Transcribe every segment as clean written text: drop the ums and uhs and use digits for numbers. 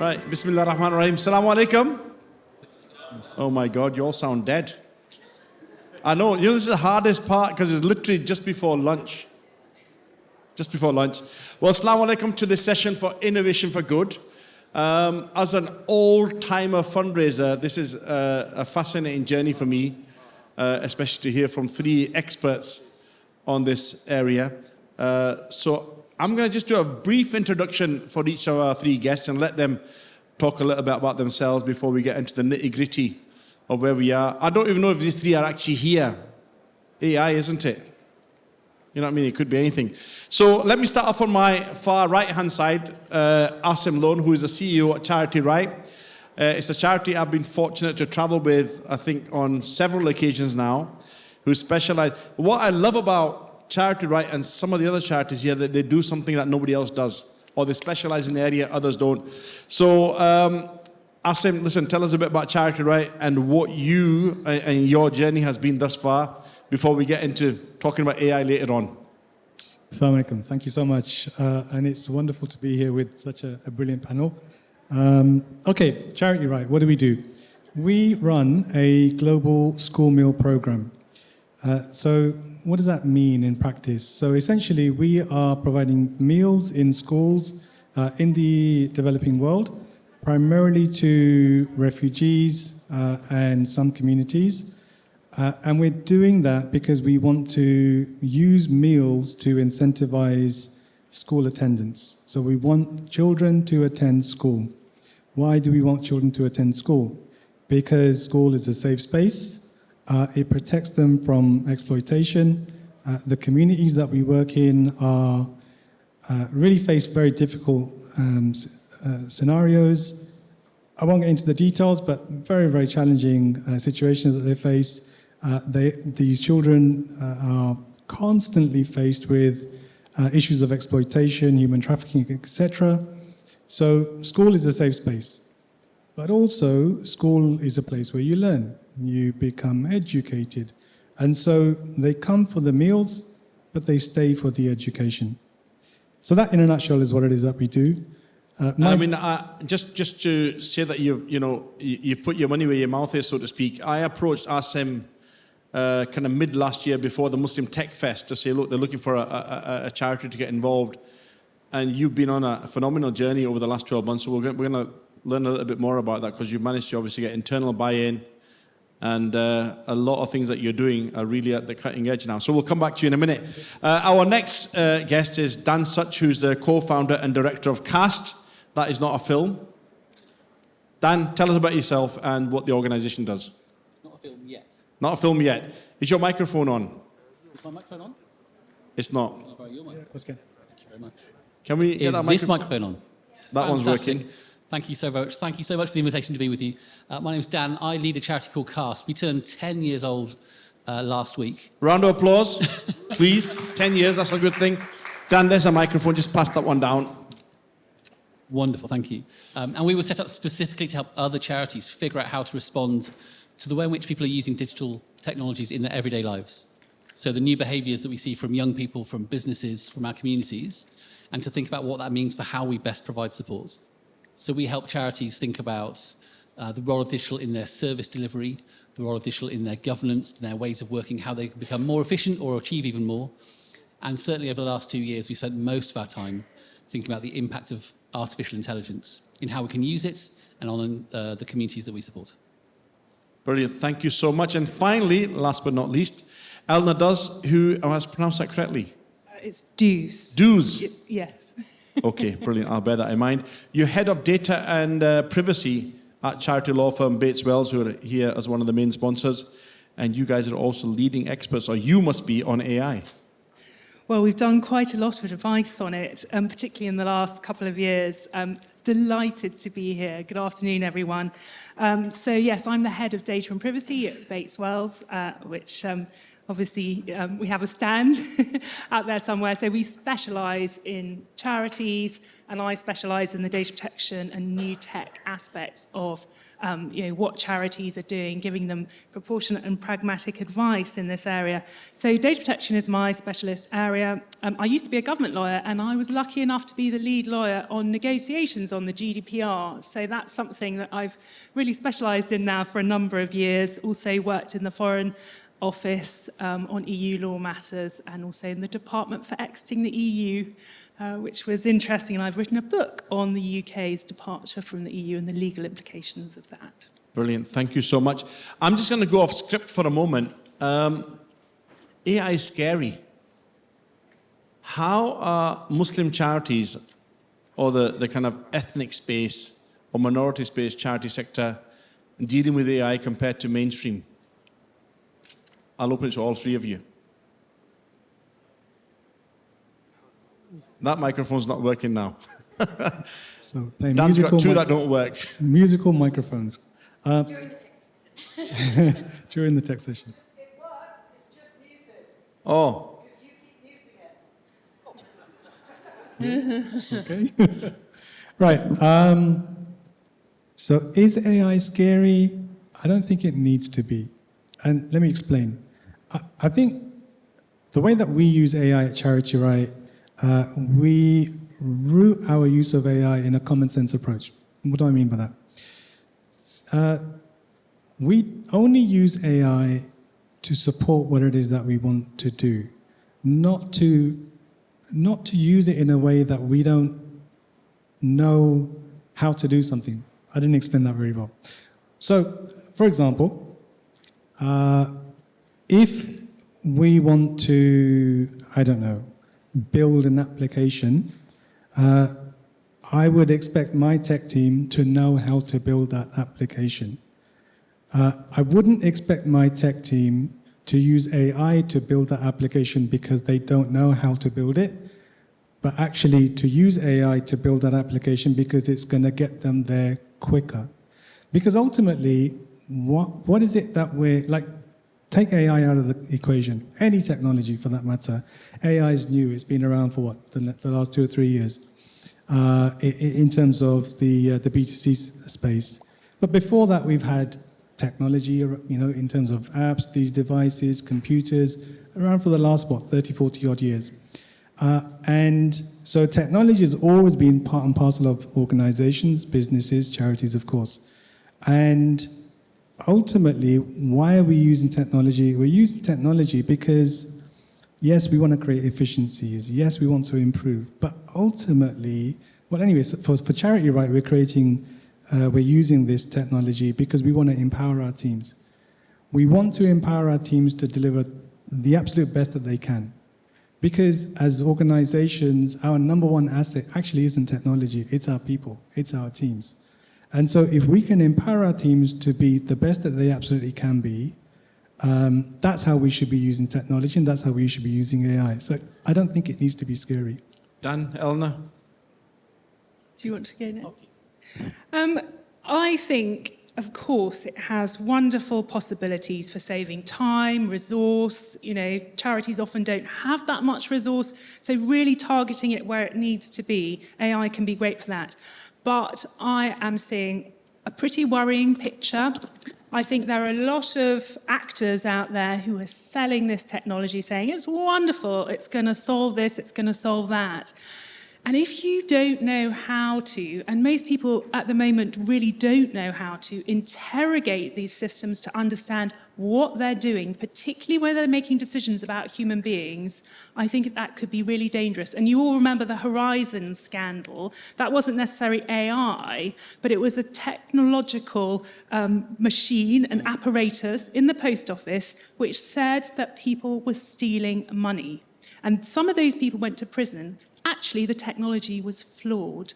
Right, Bismillah ar-Rahman ar-Rahim. Assalamu alaikum. Oh my God, you all sound dead. I know, this is the hardest part because it's literally just before lunch. Just before lunch. Well, assalamu alaikum to this session for Innovation for Good. As an old-timer fundraiser, this is a fascinating journey for me, especially to hear from three experts on this area. So I'm going to just do a brief introduction for each of our three guests and let them talk a little bit about themselves before we get into the nitty-gritty of where we are. I don't even know if these three are actually here. AI, isn't it? You know what I mean? It could be anything. So let me start off on my far right-hand side, Asim, who is the CEO at Charity, right? It's a charity I've been fortunate to travel with, I think, on several occasions now, who specialize. What I love about Charity, right, and some of the other charities here, that they do something that nobody else does, or they specialize in the area others don't. So, Asim, listen, tell us a bit about Charity, right, and what you and your journey has been thus far, before we get into talking about AI later on. Assalamu alaikum. Thank you so much. And it's wonderful to be here with such a brilliant panel. Okay, Charity, right, what do? We run a global school meal program. So what does that mean in practice? So essentially, we are providing meals in schools in the developing world, primarily to refugees and some communities. And we're doing that because we want to use meals to incentivize school attendance. So we want children to attend school. Why do we want children to attend school? Because school is a safe space. It protects them from exploitation. The communities that we work in are really face very difficult scenarios. I won't get into the details, but very, very challenging situations that they face. These children are constantly faced with issues of exploitation, human trafficking, etc. So school is a safe space. But also, school is a place where you learn. You become educated. And so they come for the meals, but they stay for the education. So that, in a nutshell, is what it is that we do. Just to say that you've put your money where your mouth is, so to speak. I approached Asim kind of mid last year before the Muslim Tech Fest to say, look, they're looking for a charity to get involved. And you've been on a phenomenal journey over the last 12 months. So we're going to learn a little bit more about that, because you've managed to obviously get internal buy-in. And a lot of things that you're doing are really at the cutting edge now. So we'll come back to you in a minute. Our next guest is Dan Sutch, who's the co-founder and director of Cast. That is not a film. Dan, tell us about yourself and what the organization does. It's not a film yet. Not a film yet. Is your microphone on? Is my microphone on? It's not. I'll borrow your microphone. That's good. Thank you very much. Can we get that microphone? Is this microphone on? That one's working. Thank you so much. Thank you so much for the invitation to be with you. My name's Dan. I lead a charity called Cast. We turned 10 years old last week. Round of applause, please. 10 years, that's a good thing. Dan, there's a microphone. Just pass that one down. Wonderful, thank you. And we were set up specifically to help other charities figure out how to respond to the way in which people are using digital technologies in their everyday lives. So the new behaviours that we see from young people, from businesses, from our communities, and to think about what that means for how we best provide support. So we help charities think about the role of digital in their service delivery, the role of digital in their governance, their ways of working, how they can become more efficient or achieve even more. And certainly over the last 2 years, we've spent most of our time thinking about the impact of artificial intelligence in how we can use it and on the communities that we support. Brilliant. Thank you so much. And finally, last but not least, Eleonor does, who, I must pronounce that correctly? It's Dews. Dews? Yes. Okay, brilliant. I'll bear that in mind. You're head of data and privacy at charity law firm Bates Wells, who are here as one of the main sponsors. And you guys are also leading experts, or you must be, on AI. Well, we've done quite a lot of advice on it, particularly in the last couple of years. Delighted to be here. Good afternoon, everyone. So yes, I'm the head of data and privacy at Bates Wells, which obviously, we have a stand out there somewhere. So we specialise in charities, and I specialise in the data protection and new tech aspects of what charities are doing, giving them proportionate and pragmatic advice in this area. So data protection is my specialist area. I used to be a government lawyer, and I was lucky enough to be the lead lawyer on negotiations on the GDPR. So that's something that I've really specialised in now for a number of years. Also worked in the Foreign Office on EU law matters, and also in the Department for Exiting the EU, which was interesting. And I've written a book on the UK's departure from the EU and the legal implications of that. Brilliant. Thank you so much. I'm just going to go off script for a moment. AI is scary. How are Muslim charities or the kind of ethnic space or minority space charity sector dealing with AI compared to mainstream? I'll open it to all three of you. That microphone's not working now. So play Dan's got two that don't work. Musical microphones. During the text. During the text session. It worked, it's just muted. Oh. You keep muting it. Okay. Right. So is AI scary? I don't think it needs to be. And let me explain. I think the way that we use AI at Charity Right, we root our use of AI in a common sense approach. What do I mean by that? We only use AI to support what it is that we want to do, not to use it in a way that we don't know how to do something. I didn't explain that very well. So, for example, if we want to, I don't know, build an application, I would expect my tech team to know how to build that application. I wouldn't expect my tech team to use AI to build that application because they don't know how to build it, but actually to use AI to build that application because it's going to get them there quicker. Because ultimately, what is it that we're, like, take AI out of the equation, any technology for that matter. AI is new, it's been around for what, the last 2 or 3 years, in terms of the B2C space. But before that, we've had technology, in terms of apps, these devices, computers, around for the last, 30, 40 odd years. And so technology has always been part and parcel of organizations, businesses, charities, of course. And ultimately, why are we using technology? We're using technology because, yes, we want to create efficiencies. Yes, we want to improve. But ultimately, well, anyway, for Charity Right, we're using this technology because we want to empower our teams. We want to empower our teams to deliver the absolute best that they can. Because as organizations, our number one asset actually isn't technology, it's our people, it's our teams. And so if we can empower our teams to be the best that they absolutely can be, that's how we should be using technology, and that's how we should be using AI. So I don't think it needs to be scary. Dan, Eleanor? Do you want to go next? I think, of course, it has wonderful possibilities for saving time, resource. Charities often don't have that much resource, so really targeting it where it needs to be, AI can be great for that. But I am seeing a pretty worrying picture. I think there are a lot of actors out there who are selling this technology, saying it's wonderful, it's going to solve this, it's going to solve that. And if you don't know how to, and most people at the moment really don't know how to interrogate these systems to understand what they're doing, particularly when they're making decisions about human beings, I think that could be really dangerous. And you all remember the Horizon scandal. That wasn't necessarily AI, but it was a technological machine, an apparatus in the post office, which said that people were stealing money. And some of those people went to prison. Actually, the technology was flawed.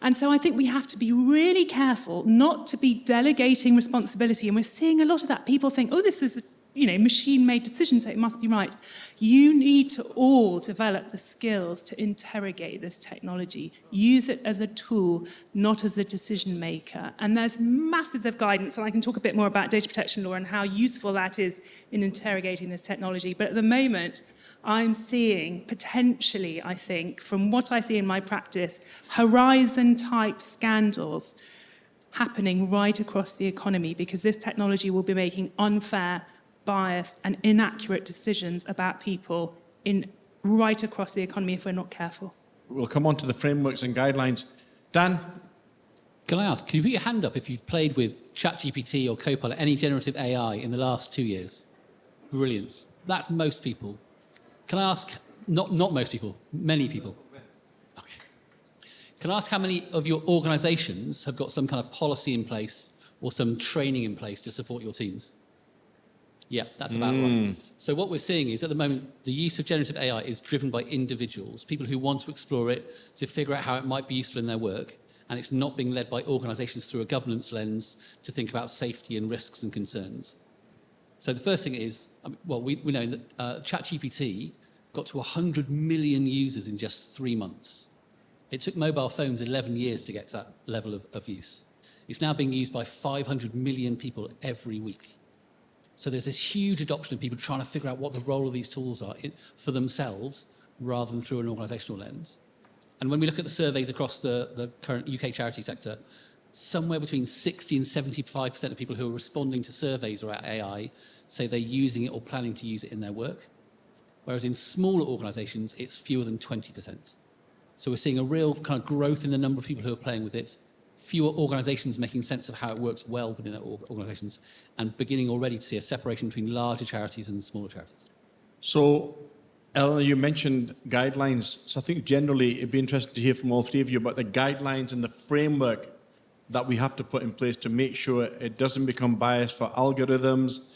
And so I think we have to be really careful not to be delegating responsibility. And we're seeing a lot of that. People think, oh, this is machine-made decisions, so it must be right. You need to all develop the skills to interrogate this technology, use it as a tool, not as a decision maker. And there's masses of guidance, and I can talk a bit more about data protection law and how useful that is in interrogating this technology. But at the moment, I'm seeing potentially, I think, from what I see in my practice, horizon-type scandals happening right across the economy because this technology will be making unfair, biased and inaccurate decisions about people right across the economy if we're not careful. We'll come on to the frameworks and guidelines. Dan? Can I ask, can you put your hand up if you've played with ChatGPT or Copilot, any generative AI in the last 2 years? Brilliant. That's most people. Can I ask, not most people, many people? Okay. Can I ask how many of your organisations have got some kind of policy in place or some training in place to support your teams? Yeah, that's about right. So what we're seeing is at the moment, the use of generative AI is driven by individuals, people who want to explore it, to figure out how it might be useful in their work, and it's not being led by organisations through a governance lens to think about safety and risks and concerns. So the first thing is, we know that ChatGPT got to 100 million users in just 3 months. It took mobile phones 11 years to get to that level of use. It's now being used by 500 million people every week. So there's this huge adoption of people trying to figure out what the role of these tools are for themselves rather than through an organisational lens. And when we look at the surveys across the current UK charity sector, somewhere between 60 and 75% of people who are responding to surveys about AI say they're using it or planning to use it in their work. Whereas in smaller organisations, it's fewer than 20%. So we're seeing a real kind of growth in the number of people who are playing with it, fewer organisations making sense of how it works well within their organisations, and beginning already to see a separation between larger charities and smaller charities. So, Eleanor, you mentioned guidelines. So I think generally it'd be interesting to hear from all three of you about the guidelines and the framework that we have to put in place to make sure it doesn't become biased for algorithms.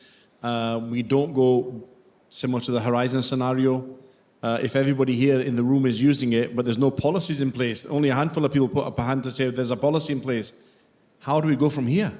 We don't go similar to the Horizon scenario. If everybody here in the room is using it, but there's no policies in place, only a handful of people put up a hand to say there's a policy in place, how do we go from here?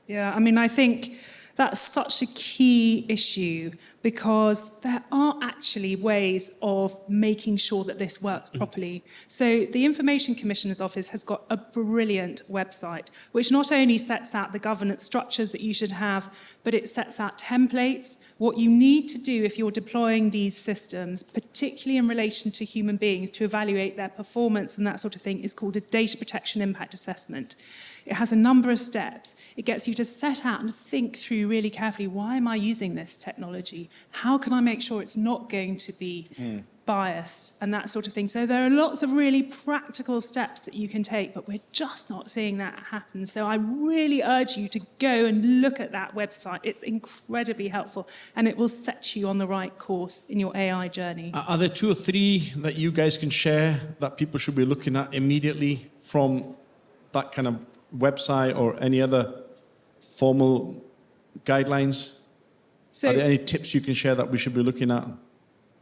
Yeah, I mean, I think that's such a key issue because there are actually ways of making sure that this works properly. So the Information Commissioner's Office has got a brilliant website which not only sets out the governance structures that you should have, but it sets out templates. What you need to do if you're deploying these systems, particularly in relation to human beings, to evaluate their performance and that sort of thing, is called a data protection impact assessment. It has a number of steps. It gets you to set out and think through really carefully, why am I using this technology? How can I make sure it's not going to be biased and that sort of thing? So there are lots of really practical steps that you can take, but we're just not seeing that happen. So I really urge you to go and look at that website. It's incredibly helpful and it will set you on the right course in your AI journey. Are there 2 or 3 that you guys can share that people should be looking at immediately from that kind of website or any other formal guidelines? So, are there any tips you can share that we should be looking at?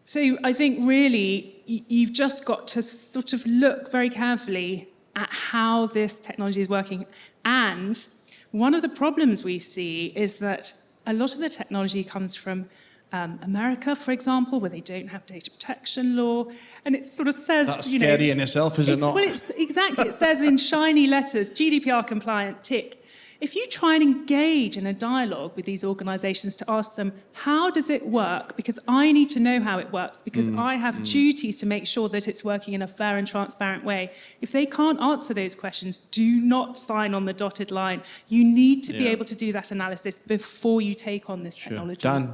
So I think really you've just got to sort of look very carefully at how this technology is working. And one of the problems we see is that a lot of the technology comes from America, for example, where they don't have data protection law. And it sort of says, that's scary in itself, is it not? Well, it's exactly. It says in shiny letters, GDPR compliant, tick. If you try and engage in a dialogue with these organisations to ask them, how does it work? Because I need to know how it works, because I have duties to make sure that it's working in a fair and transparent way. If they can't answer those questions, do not sign on the dotted line. You need to be able to do that analysis before you take on this technology. Dan?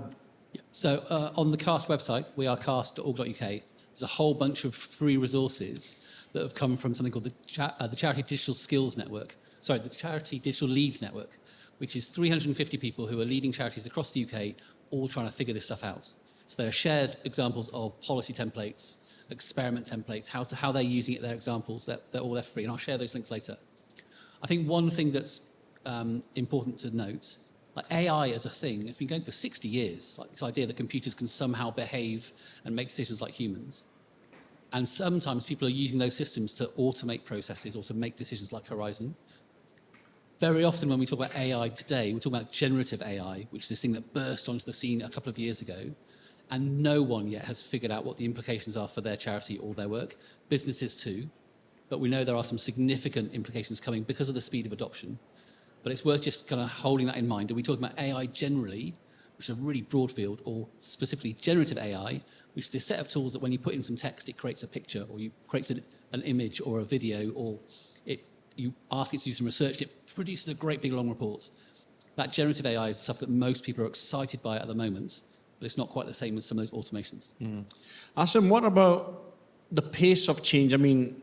So on the CAST website, we are cast.org.uk, there's a whole bunch of free resources that have come from something called the Charity Digital Skills Network. Sorry, the Charity Digital Leads Network, which is 350 people who are leading charities across the UK, all trying to figure this stuff out. So there are shared examples of policy templates, experiment templates, how they're using it, their examples, they're all free, and I'll share those links later. I think one thing that's important to note, like AI as a thing, it's been going for 60 years, like this idea that computers can somehow behave and make decisions like humans. And sometimes people are using those systems to automate processes or to make decisions like Horizon. very often when we talk about AI today, we're talking about generative AI, which is this thing that burst onto the scene a couple of years ago, and no one yet has figured out what the implications are for their charity or their work. Businesses too, but we know there are some significant implications coming because of the speed of adoption. But it's worth just kind of holding that in mind. Are we talking about AI generally, which is a really broad field, or specifically generative AI, which is this set of tools that when you put in some text, it creates a picture, or you creates an image or a video, or you ask it to do some research, it produces a great big long report. That generative AI is stuff that most people are excited by at the moment, but it's not quite the same as some of those automations. Asim, what about the pace of change? I mean,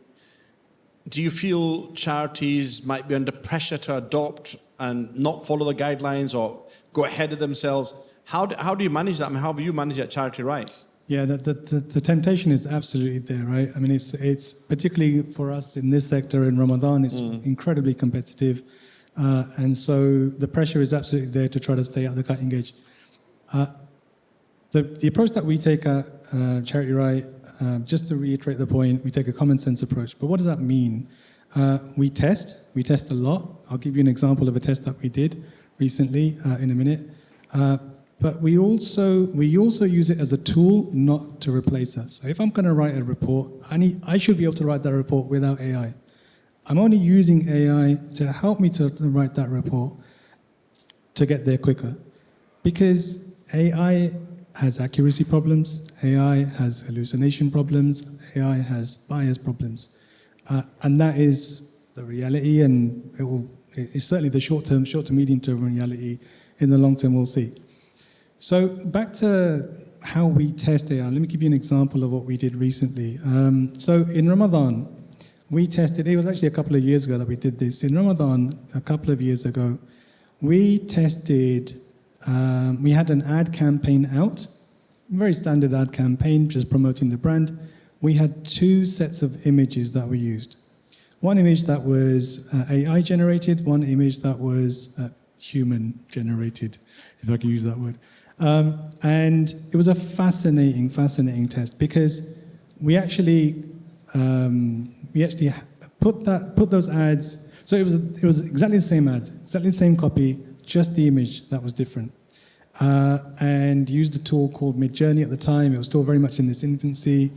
do you feel charities might be under pressure to adopt and not follow the guidelines or go ahead of themselves? How do you manage that? I mean, how have you managed at Charity Right? Yeah, the temptation is absolutely there, right? I mean, it's particularly for us in this sector in Ramadan, it's incredibly competitive. And so the pressure is absolutely there to try to stay at the cutting edge. The approach that we take at Charity Right, just to reiterate the point, we take a common sense approach. But what does that mean? We test a lot. I'll give you an example of a test that we did recently in a minute. But we also use it as a tool, not to replace us. So if I'm going to write a report, I should be able to write that report without AI. I'm only using AI to help me to write that report to get there quicker. Because AI has accuracy problems, AI has hallucination problems, AI has bias problems. And that is the reality, and it's certainly the short to medium term reality. In the long term, we'll see. So back to how we test AI. Let me give you an example of what we did recently. So in Ramadan, we tested, it was actually a couple of years ago that we did this. In Ramadan, a couple of years ago, we tested, we had an ad campaign out, very standard ad campaign, just promoting the brand. We had two sets of images that we used. One image that was AI generated, one image that was human generated, if I can use that word. And it was a fascinating test because we actually put those ads. So it was exactly the same ads, exactly the same copy, just the image that was different. And used a tool called Midjourney at the time. It was still very much in its infancy,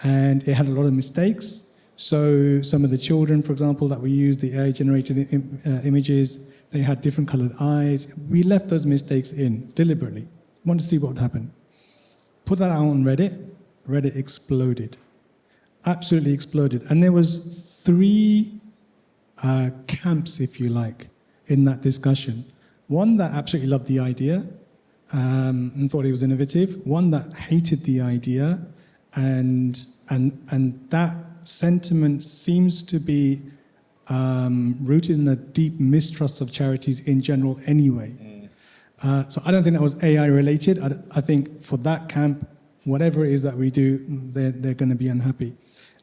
and it had a lot of mistakes. So some of the children, for example, that we used, the AI-generated images, they had different colored eyes. We left those mistakes in deliberately. Wanted to see what would happen. Put that out on Reddit. Reddit exploded. Absolutely exploded. And there was three camps, if you like, in that discussion. One that absolutely loved the idea and thought it was innovative. One that hated the idea, and that sentiment seems to be rooted in a deep mistrust of charities in general anyway. So I don't think that was AI related. I think for that camp, whatever it is that we do, they're going to be unhappy.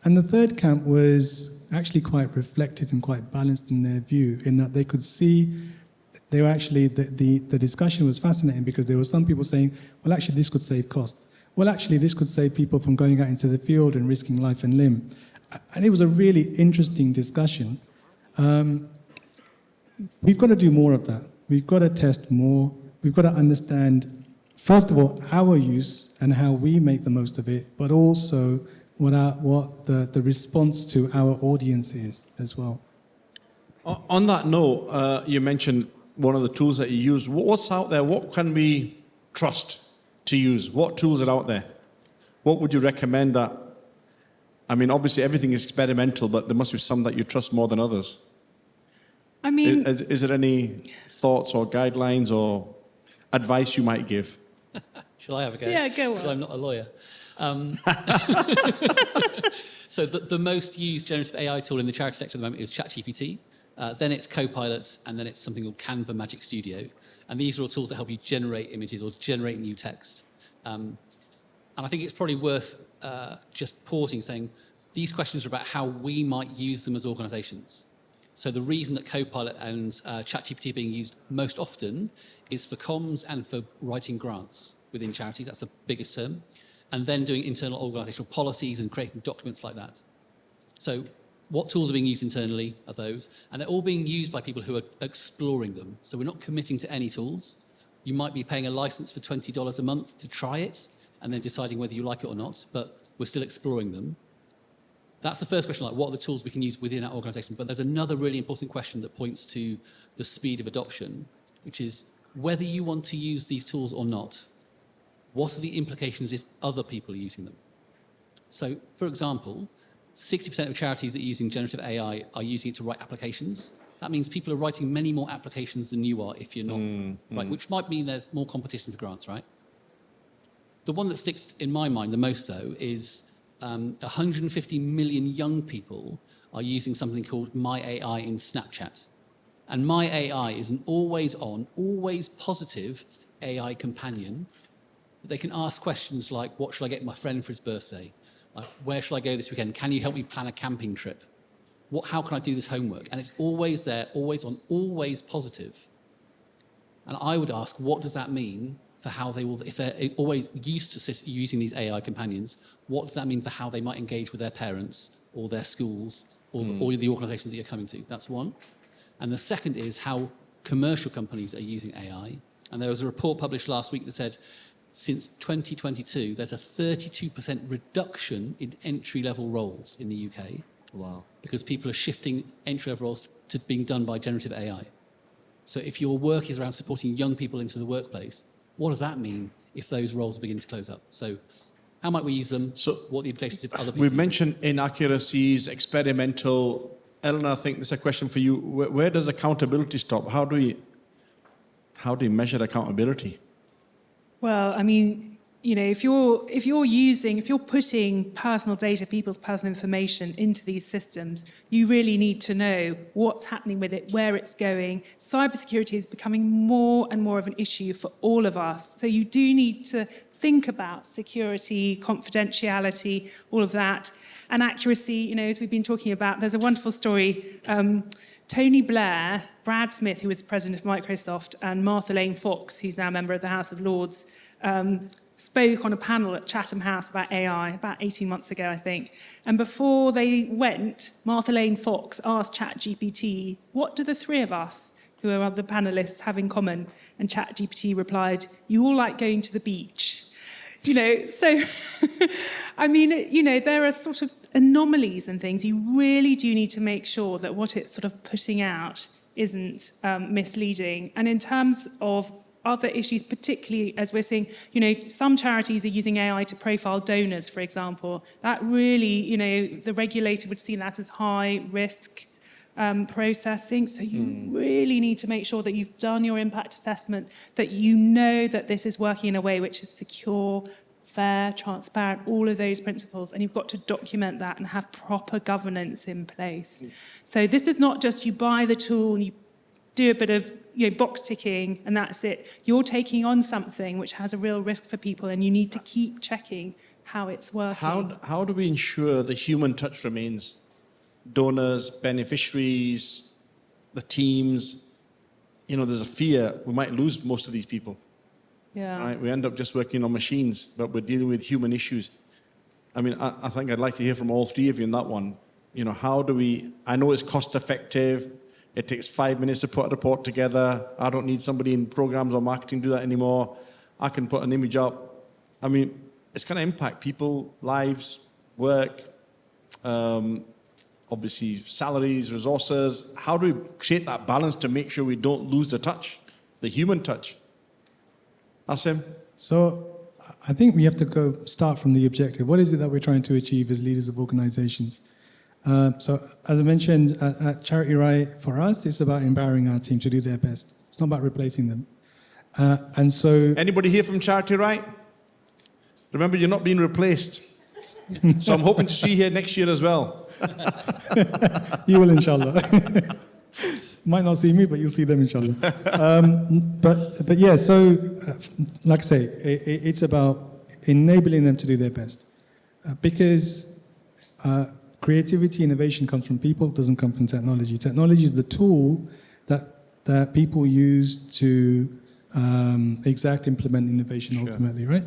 And the third camp was actually quite reflected and quite balanced in their view, in that they could see, they were actually, the discussion was fascinating because there were some people saying, well, actually, this could save cost. Well, actually, this could save people from going out into the field and risking life and limb. And it was a really interesting discussion. We've got to do more of that. We've got to test more. We've got to understand, first of all, our use and how we make the most of it, but also what the response to our audience is as well. On that note, you mentioned one of the tools that you use. What's out there? What can we trust to use? What tools are out there? What would you recommend that? I mean, obviously everything is experimental, but there must be some that you trust more than others. I mean, is there any thoughts or guidelines or advice you might give? Shall I have a go? Yeah, go on. Because I'm not a lawyer. So the most used generative AI tool in the charity sector at the moment is ChatGPT. Then it's Copilot, and then it's something called Canva Magic Studio. And these are all tools that help you generate images or generate new text. And I think it's probably worth just pausing, saying these questions are about how we might use them as organisations. So the reason that Copilot and ChatGPT are being used most often is for comms and for writing grants within charities. That's the biggest term. And then doing internal organisational policies and creating documents like that. So what tools are being used internally are those, and they're all being used by people who are exploring them. So we're not committing to any tools. You might be paying a license for $20 a month to try it, and then deciding whether you like it or not, but we're still exploring them. That's the first question, like what are the tools we can use within our organisation? But there's another really important question that points to the speed of adoption, which is whether you want to use these tools or not, what are the implications if other people are using them? So, for example, 60% of charities that are using generative AI are using it to write applications. That means people are writing many more applications than you are if you're not, right? Which might mean there's more competition for grants, right? The one that sticks in my mind the most, though, is 150 million young people are using something called My AI in Snapchat. And My AI is an always-on, always positive AI companion. They can ask questions like, what should I get my friend for his birthday? Like, where should I go this weekend? Can you help me plan a camping trip? How can I do this homework? And it's always there, always on, always positive. And I would ask, what does that mean for how they will, if they're always used to using these AI companions, what does that mean for how they might engage with their parents or their schools or the organisations that you're coming to? That's one. And the second is how commercial companies are using AI. And there was a report published last week that said, since 2022, there's a 32% reduction in entry-level roles in the UK. Wow. Because people are shifting entry-level roles to being done by generative AI. So if your work is around supporting young people into the workplace, what does that mean if those roles begin to close up? So how might we use them? So what are the implications if other people we've use mentioned inaccuracies, experimental. Eleanor, I think this is a question for you. Where does accountability stop? How do you measure accountability? Well, I mean, you know, if you're putting personal data, people's personal information into these systems, you really need to know what's happening with it, where it's going. Cybersecurity is becoming more and more of an issue for all of us. So you do need to think about security, confidentiality, all of that. And accuracy, you know, as we've been talking about, there's a wonderful story. Tony Blair, Brad Smith, who was president of Microsoft, and Martha Lane Fox, who's now a member of the House of Lords, spoke on a panel at Chatham House about AI about 18 months ago, I think. And before they went, Martha Lane Fox asked ChatGPT, what do the three of us, who are the panelists, have in common? And ChatGPT replied, you all like going to the beach. You know, so, I mean, you know, there are sort of anomalies and things. You really do need to make sure that what it's sort of putting out isn't misleading. And in terms of other issues, particularly as we're seeing, you know, some charities are using AI to profile donors, for example. That really, you know, the regulator would see that as high risk processing. So you really need to make sure that you've done your impact assessment, that you know that this is working in a way which is secure, fair, transparent, all of those principles, and you've got to document that and have proper governance in place. So this is not just you buy the tool and you do a bit of, you know, box ticking and that's it. You're taking on something which has a real risk for people and you need to keep checking how it's working. How do we ensure the human touch remains? Donors, beneficiaries, the teams, you know, there's a fear we might lose most of these people. Yeah. Right? We end up just working on machines, but we're dealing with human issues. I mean, I think I'd like to hear from all three of you in that one. You know, how do we, I know it's cost effective. It takes 5 minutes to put a report together. I don't need somebody in programs or marketing to do that anymore. I can put an image up. I mean, it's going to impact people, lives, work, obviously salaries, resources. How do we create that balance to make sure we don't lose the touch, the human touch? Asim? So I think we have to start from the objective. What is it that we're trying to achieve as leaders of organizations? So as I mentioned at Charity Right, for us, it's about empowering our team to do their best. It's not about replacing them. And so... Anybody here from Charity Right? Remember, you're not being replaced. So I'm hoping to see you here next year as well. You will, inshallah. Might not see me, but you'll see them, inshallah. But yeah, so like I say, it's about enabling them to do their best. Because creativity, innovation comes from people, doesn't come from technology. Technology is the tool that people use to implement innovation ultimately, right?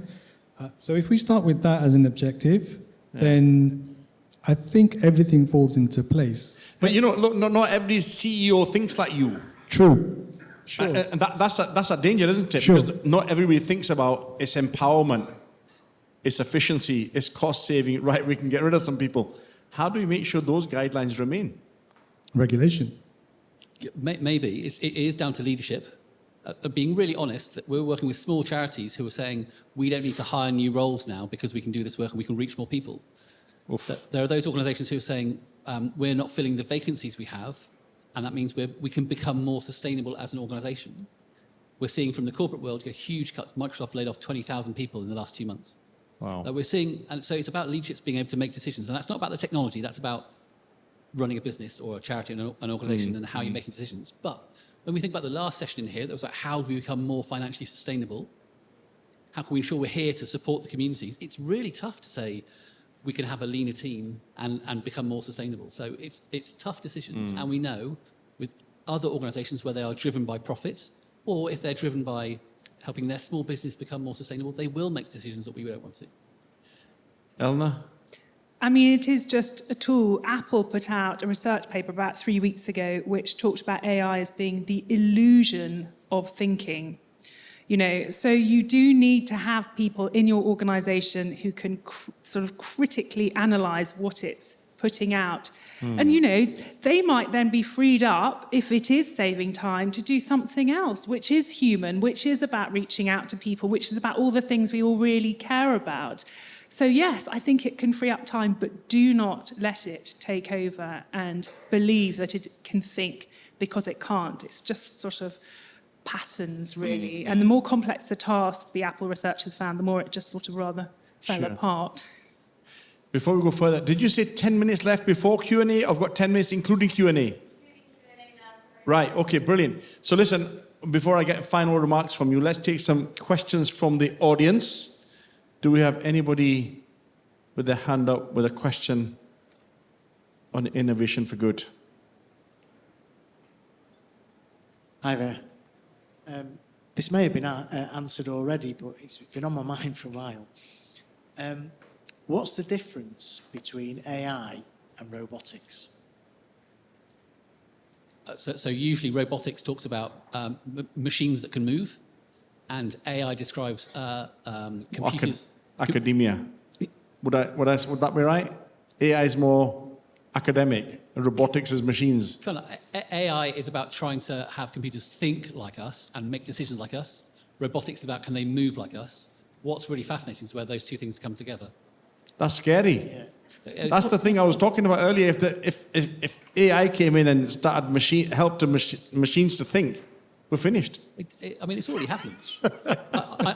So if we start with that as an objective, then I think everything falls into place. But look, not every CEO thinks like you. True. Sure. And that's a danger, isn't it? Sure. Because not everybody thinks about its empowerment, its efficiency, its cost saving. Right, we can get rid of some people. How do we make sure those guidelines remain? Regulation. Maybe it is down to leadership. Being really honest, that we're working with small charities who are saying we don't need to hire new roles now because we can do this work and we can reach more people. There are those organisations who are saying we're not filling the vacancies we have, and that means we can become more sustainable as an organisation. We're seeing from the corporate world a huge cut. Microsoft laid off 20,000 people in the last 2 months. Wow. We're seeing, and so it's about leaderships being able to make decisions, and that's not about the technology. That's about running a business or a charity and an organisation and how you're making decisions. But when we think about the last session in here, that was like how do we become more financially sustainable? How can we ensure we're here to support the communities? It's really tough to say we can have a leaner team and become more sustainable. So it's tough decisions. And we know with other organisations where they are driven by profits, or if they're driven by helping their small business become more sustainable, they will make decisions that we don't want to. Eleanor? I mean, it is just a tool. Apple put out a research paper about 3 weeks ago which talked about AI as being the illusion of thinking. So you do need to have people in your organisation who can sort of critically analyse what it's putting out. And, they might then be freed up, if it is saving time, to do something else, which is human, which is about reaching out to people, which is about all the things we all really care about. So yes, I think it can free up time, but do not let it take over and believe that it can think, because it can't. It's just sort of patterns, really. And the more complex the task the Apple researchers found, the more it just sort of rather fell apart. Before we go further, did you say 10 minutes left before Q&A? I've got 10 minutes including Q&A. Right, okay, brilliant. So listen, before I get final remarks from you, let's take some questions from the audience. Do we have anybody with their hand up with a question on innovation for good? Hi there. This may have been answered already, but it's been on my mind for a while. What's the difference between AI and robotics? So usually robotics talks about machines that can move, and AI describes computers. Academia. Would that be right? AI is more academic, and robotics is machines. Kind of, AI is about trying to have computers think like us and make decisions like us. Robotics is about can they move like us. What's really fascinating is where those two things come together. That's scary. Yeah. That's the thing I was talking about earlier. If AI came in and started helped machines to think, we're finished. I mean, it's already happened.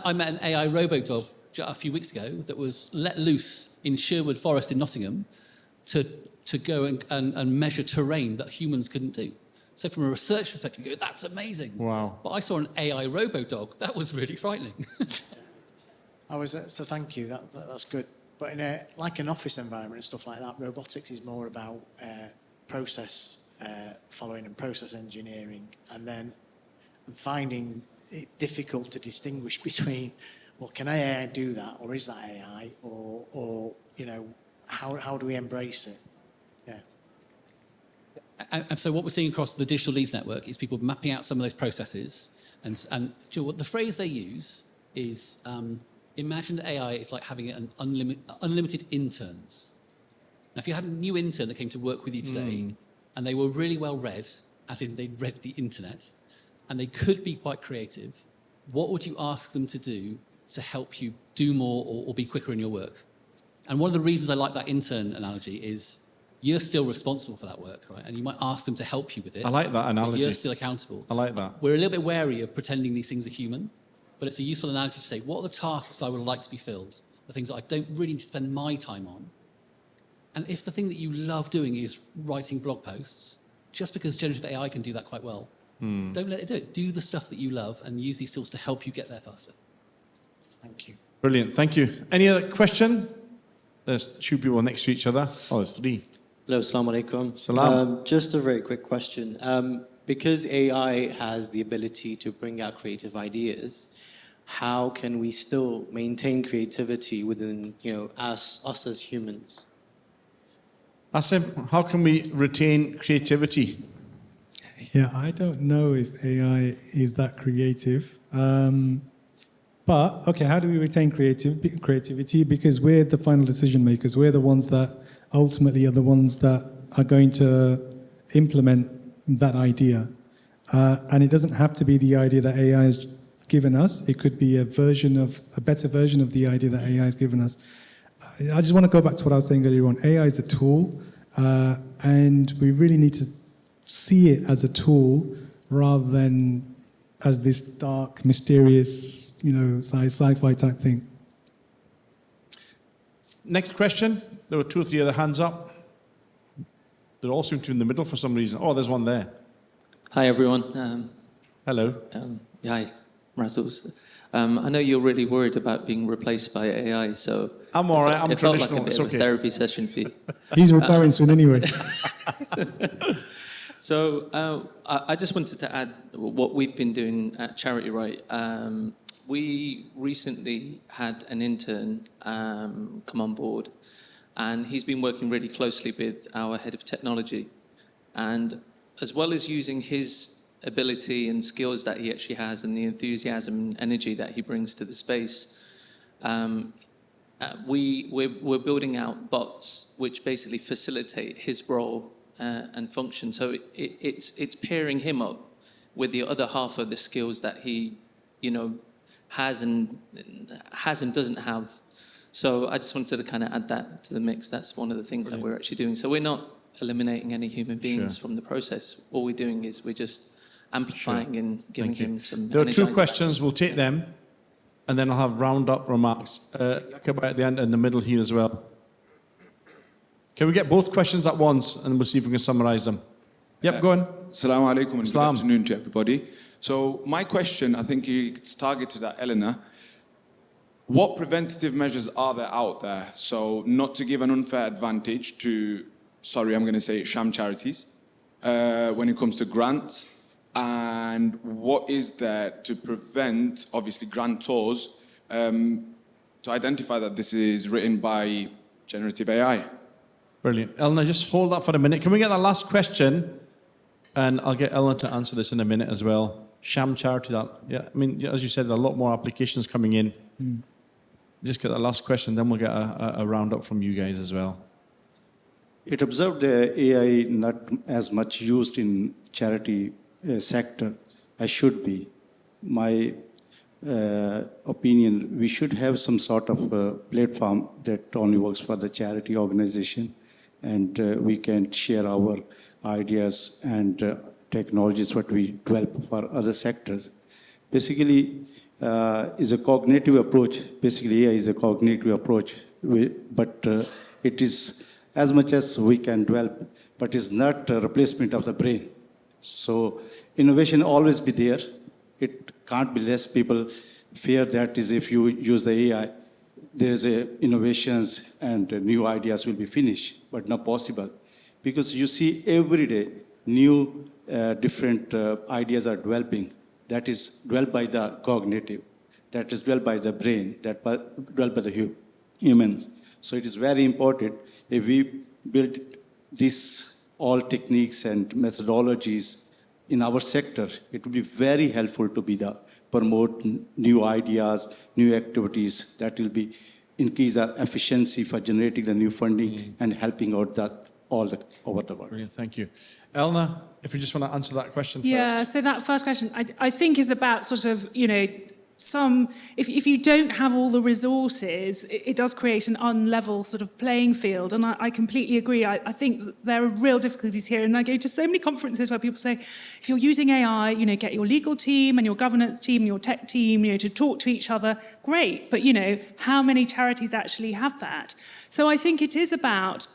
I met an AI robo-dog a few weeks ago that was let loose in Sherwood Forest in Nottingham to go and measure terrain that humans couldn't do. So from a research perspective, you go, that's amazing. Wow. But I saw an AI robo-dog. That was really frightening. So thank you, that's good. But in like an office environment and stuff like that, robotics is more about process following and process engineering, and then finding it difficult to distinguish between, well, can AI do that, or is that AI, or how do we embrace it? Yeah. And so what we're seeing across the digital leads network is people mapping out some of those processes, and do you know what the phrase they use is? Imagine that AI is like having an unlimited interns. Now, if you had a new intern that came to work with you today, and they were really well read, as in they'd read the internet, and they could be quite creative, what would you ask them to do to help you do more or be quicker in your work? And one of the reasons I like that intern analogy is you're still responsible for that work, right? And you might ask them to help you with it. I like that analogy. You're still accountable. I like that. We're a little bit wary of pretending these things are human, but it's a useful analogy to say, what are the tasks I would like to be filled? The things that I don't really need to spend my time on. And if the thing that you love doing is writing blog posts, just because generative AI can do that quite well, don't let it do it. Do the stuff that you love and use these tools to help you get there faster. Thank you. Brilliant, thank you. Any other question? There's two people next to each other. Oh, there's three. Hello, assalamu alaikum. Salam. Just a very quick question. Because AI has the ability to bring out creative ideas, how can we still maintain creativity within, us as humans? Asim, how can we retain creativity? Yeah, I don't know if AI is that creative. But, okay, how do we retain creativity? Because we're the final decision makers. We're the ones that ultimately are the ones that are going to implement that idea. And it doesn't have to be the idea that AI has given us. It could be a better version of the idea that AI has given us. I just want to go back to what I was saying earlier on. AI is a tool, and we really need to see it as a tool rather than as this dark, mysterious, sci-fi type thing. Next question. There were 2 or 3 other hands up. They all seem to be in the middle for some reason. Oh, there's one there. Hi, everyone. Hello. Hi, Razzles. I know you're really worried about being replaced by AI, so... I'm all right. I'm it felt like traditional. a bit It's of okay. a therapy session for you. He's retiring soon anyway. So I just wanted to add what we've been doing at Charity Right. We recently had an intern come on board, and he's been working really closely with our head of technology. And as well as using his ability and skills that he actually has and the enthusiasm and energy that he brings to the space, we're building out bots which basically facilitate his role and function. So it's pairing him up with the other half of the skills that he, has and doesn't have. So I just wanted to kind of add that to the mix. That's one of the things that we're actually doing. So we're not eliminating any human beings from the process. All we're doing is we're just amplifying and giving him some. There are 2 energizing questions. We'll take them, and then I'll have round-up remarks. Come at the end in the middle here as well. Can we get both questions at once, and we'll see if we can summarize them? Yep, go on. Assalamu alaikum and Salam. good afternoon to everybody. So my question, I think it's targeted at Eleanor. What preventative measures are there out there? So not to give an unfair advantage to, I'm going to say sham charities, when it comes to grants, and what is there to prevent, obviously, grantors to identify that this is written by generative AI? Brilliant. Eleanor, just hold that for a minute. Can we get that last question? And I'll get Eleanor to answer this in a minute as well. Sham charity, as you said, there are a lot more applications coming in. Just get that last question, then we'll get a roundup from you guys as well. It observed AI not as much used in charity sector as should be. My opinion, we should have some sort of platform that only works for the charity organization, and we can share our ideas and technologies what we develop for other sectors. Basically, is a cognitive approach. Basically, AI is a cognitive approach, but it is as much as we can develop, but it's not a replacement of the brain. So innovation always be there. It can't be less. People fear that is if you use the AI, there's innovations and new ideas will be finished, but not possible. Because you see every day, new different ideas are developing. That is developed by the cognitive, that is developed by the brain, that developed by the humans. So it is very important if we build these all techniques and methodologies in our sector, it will be very helpful to be the promote new ideas, new activities that will be increase the efficiency for generating the new funding and helping out that over the world. Brilliant, thank you. Eleanor, if you just want to answer that question first. Yeah, so that first question, I think is about sort of, if you don't have all the resources, it does create an unlevel sort of playing field. And I completely agree. I think there are real difficulties here. And I go to so many conferences where people say, if you're using AI, get your legal team and your governance team and your tech team, to talk to each other. Great. But, how many charities actually have that? So I think it is about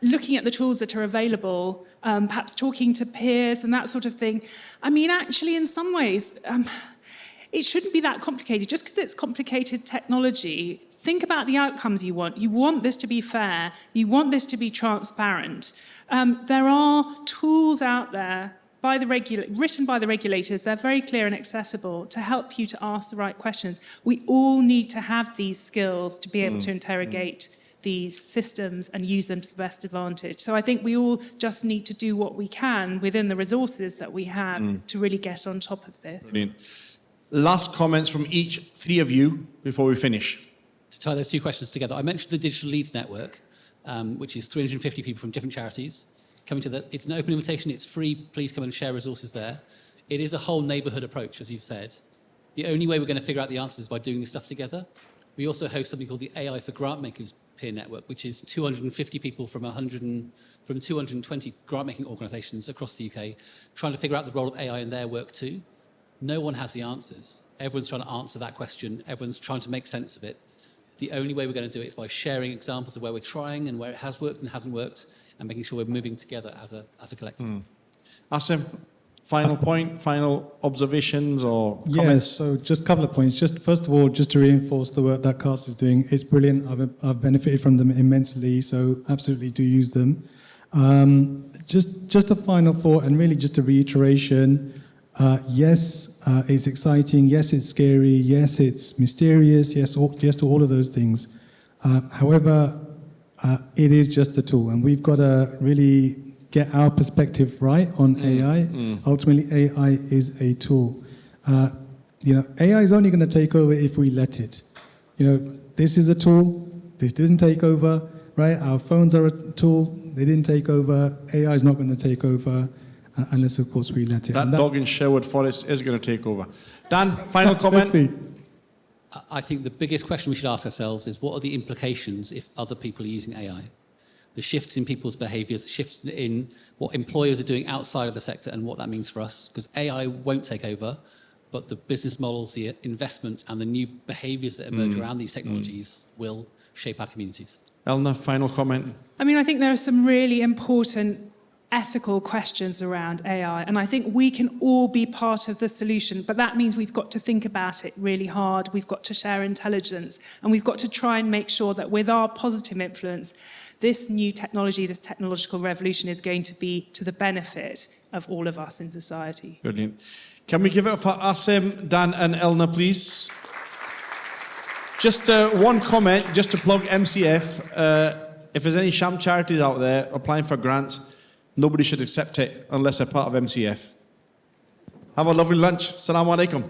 looking at the tools that are available, perhaps talking to peers and that sort of thing. I mean, actually, in some ways, it shouldn't be that complicated. Just because it's complicated technology, think about the outcomes you want. You want this to be fair. You want this to be transparent. There are tools out there written by the regulators. They're very clear and accessible to help you to ask the right questions. We all need to have these skills to be able to interrogate these systems and use them to the best advantage. So I think we all just need to do what we can within the resources that we have to really get on top of this. Brilliant. Last comments from each three of you before we finish. To tie those two questions together, I mentioned the Digital Leads Network, which is 350 people from different charities coming to it's an open invitation, it's free, please come and share resources there. It is a whole neighbourhood approach, as you've said. The only way we're going to figure out the answers is by doing this stuff together. We also host something called the AI for Grant Makers peer network, which is 250 people from 220 grant-making organisations across the UK trying to figure out the role of AI in their work too. No one has the answers. Everyone's trying to answer that question. Everyone's trying to make sense of it. The only way we're going to do it is by sharing examples of where we're trying and where it has worked and hasn't worked, and making sure we're moving together as a collective. Asim, final point, final observations or comments? Yes, so just a couple of points. Just first of all, just to reinforce the work that CAST is doing, it's brilliant. I've benefited from them immensely, so absolutely do use them. Just a final thought, and really just a reiteration. Yes, it's exciting. Yes, it's scary. Yes, it's mysterious. Yes to all of those things. However, it is just a tool, and we've got to really get our perspective right on AI. Ultimately, AI is a tool. AI is only going to take over if we let it. This is a tool. This didn't take over, right? Our phones are a tool. They didn't take over. AI is not going to take over unless, of course, we let it. That dog in Sherwood Forest is going to take over. Dan, final comment? Let's see. I think the biggest question we should ask ourselves is, what are the implications if other people are using AI? The shifts in people's behaviours, the shifts in what employers are doing outside of the sector and what that means for us. Because AI won't take over, but the business models, the investment and the new behaviours that emerge around these technologies will shape our communities. Eleanor, final comment? I mean, I think there are some really important ethical questions around AI, and I think we can all be part of the solution, but that means we've got to think about it really hard, we've got to share intelligence, and we've got to try and make sure that with our positive influence, this new technology, this technological revolution is going to be to the benefit of all of us in society. Brilliant. Can we give it up for Asim, Dan and Eleanor, please? Just one comment, just to plug MCF. If there's any sham charities out there applying for grants, nobody should accept it unless they're part of MCF. Have a lovely lunch. Assalamu alaikum.